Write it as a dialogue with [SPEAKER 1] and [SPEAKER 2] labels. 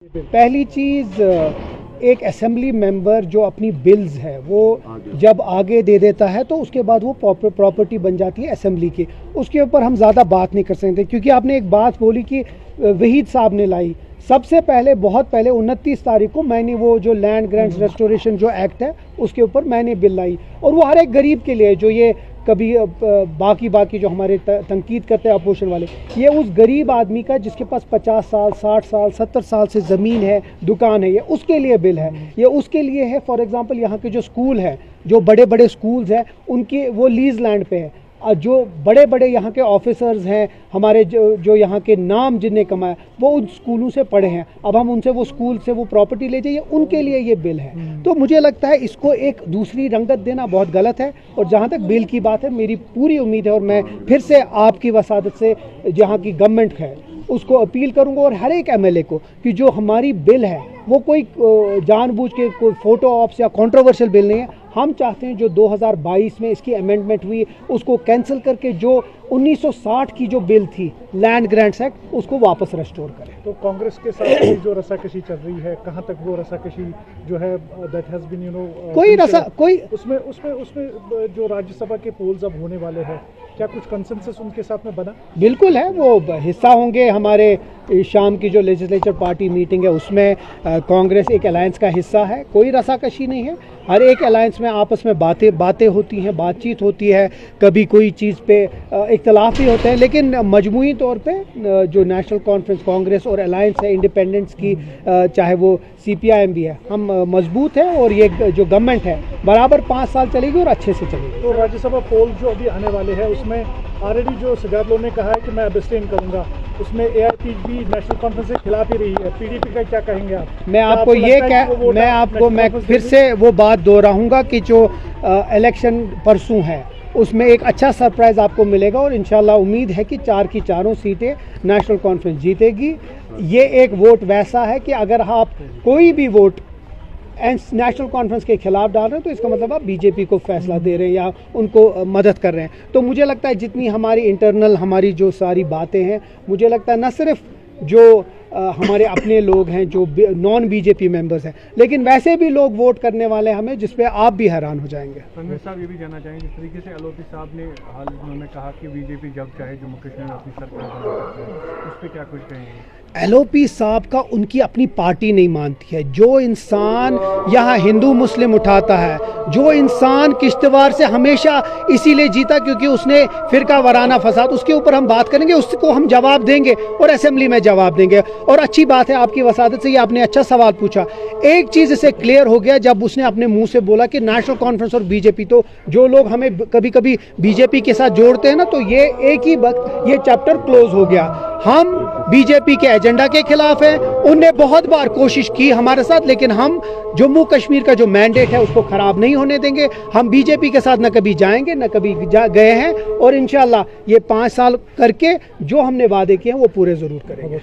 [SPEAKER 1] पहली चीज़, एक assembly member जो अपनी बिल्स है वो जब आगे दे देता है तो उसके बाद वो प्रॉपर्टी बन जाती है असेंबली की। उसके ऊपर हम ज़्यादा बात नहीं कर सकते, क्योंकि आपने एक बात बोली कि वहीद साहब ने लाई। सबसे पहले, बहुत पहले 29 तारीख को मैंने वो जो लैंड ग्रांट्स रेस्टोरेशन जो एक्ट है उसके ऊपर मैंने बिल लाई, और वो हर एक गरीब के लिए, जो ये कभी बाकी जो हमारे तनकीद करते हैं अपोजिशन वाले, ये उस गरीब आदमी का जिसके पास 50 साल 60 साल 70 साल से ज़मीन है, दुकान है, ये उसके लिए बिल है। ये उसके लिए है, फॉर एग्जांपल यहाँ के जो स्कूल हैं, जो बड़े बड़े स्कूल्स हैं, उनके वो लीज लैंड पे है। जो बड़े बड़े यहाँ के ऑफिसर्स हैं हमारे, जो यहाँ के नाम जिन्हें कमाया, वो उन स्कूलों से पढ़े हैं। अब हम उनसे वो स्कूल से वो प्रॉपर्टी ले जाइए, उनके लिए ये बिल है। तो मुझे लगता है इसको एक दूसरी रंगत देना बहुत गलत है। और जहाँ तक बिल की बात है, मेरी पूरी उम्मीद है, और मैं फिर से आपकी वसादत से जहाँ की गवर्नमेंट है उसको अपील करूँगा, और हर एक एमएलए को, कि जो हमारी बिल है वो कोई जानबूझ के कोई फ़ोटो ऑप्स या कंट्रोवर्शियल बिल नहीं है। हम चाहते हैं जो 2022 में इसकी अमेंडमेंट हुई उसको कैंसिल करके जो 1960 की जो बिल थी लैंड ग्रांट्स एक्ट, उसको वापस रेस्टोर करें।
[SPEAKER 2] तो कांग्रेस के साथ जो रसाकशी चल रही है, कहाँ तक वो रसाकशी जो है दैट हैज बीन उसमें जो राज्यसभा के पोल्स अब होने वाले हैं, क्या कुछ कंसेंसस उनके साथ में बना?
[SPEAKER 1] बिल्कुल है, वो हिस्सा होंगे हमारे शाम की जो लेजिस्लेचर पार्टी मीटिंग है उसमें। कांग्रेस एक अलायंस का हिस्सा है, कोई रसाकशी नहीं है। हर एक अलायंस में आपस में बातें होती हैं, बातचीत होती है, कभी कोई चीज़ पे इख्तलाफ भी होते हैं, लेकिन मजमूई तौर पे जो नेशनल कॉन्फ्रेंस कांग्रेस और अलायंस है इंडिपेंडेंट्स की, चाहे वो CPIM भी है, हम मजबूत हैं, और ये जो गवर्नमेंट है बराबर 5 साल चलेगी और अच्छे से चलेगी।
[SPEAKER 2] तो राज्यसभा पोल जो अभी आने वाले हैं उसमें ऑलरेडी जो सजाद लोग ने कहा है कि मैं अब्सटेन करूंगा, उसमें AIP भी नेशनल कॉन्फ्रेंस के खिलाफ ही रही है। PDP का क्या कहेंगे आप?
[SPEAKER 1] मैं फिर से वो बात दोहराऊंगा कि जो इलेक्शन परसों है उसमें एक अच्छा सरप्राइज़ आपको मिलेगा, और इंशाल्लाह उम्मीद है कि 4 की चारों सीटें नेशनल कॉन्फ्रेंस जीतेगी। ये एक वोट वैसा है कि अगर आप कोई भी वोट नेशनल कॉन्फ्रेंस के खिलाफ डाल रहे हैं तो इसका मतलब आप BJP को फैसला दे रहे हैं या उनको मदद कर रहे हैं। तो मुझे लगता है जितनी हमारी इंटरनल हमारी जो सारी बातें हैं, मुझे लगता है न सिर्फ जो हमारे अपने लोग हैं जो नॉन BJP मेंबर्स हैं, लेकिन वैसे भी लोग वोट करने वाले हमें, जिस पे आप भी हैरान हो जाएंगे।
[SPEAKER 3] रणवीर साहब ये भी जानना चाहेंगे, जिस तरीके से LOP साहब ने हाल में कहा कि BJP जब चाहे जम्मू कश्मीर में अपनी सरकार बना सकते हैं, उस पर क्या कुछ कहेंगे?
[SPEAKER 1] LOP साहब का उनकी अपनी पार्टी नहीं मानती है। जो इंसान यहाँ हिंदू मुस्लिम उठाता है, जो इंसान किश्तवाड़ से हमेशा इसीलिए जीता क्योंकि उसने फिरका वराना फसाद, उसके ऊपर हम बात करेंगे, उसको हम जवाब देंगे और असेंबली में जवाब देंगे। और अच्छी बात है आपकी वसादत से, ये आपने अच्छा सवाल पूछा। एक चीज़ इसे क्लियर हो गया जब उसने अपने मुंह से बोला कि नेशनल कॉन्फ्रेंस और BJP, तो जो लोग हमें कभी कभी BJP के साथ जोड़ते हैं ना, तो ये एक ही वक्त ये चैप्टर क्लोज हो गया। हम BJP के एजेंडा के खिलाफ हैं। उनने बहुत बार कोशिश की हमारे साथ, लेकिन हम जम्मू कश्मीर का जो मैंडेट है उसको खराब नहीं होने देंगे। हम BJP के साथ न कभी जाएंगे न कभी गए हैं, और इंशाल्लाह ये 5 साल करके जो हमने वादे किए हैं वो पूरे ज़रूर करेंगे।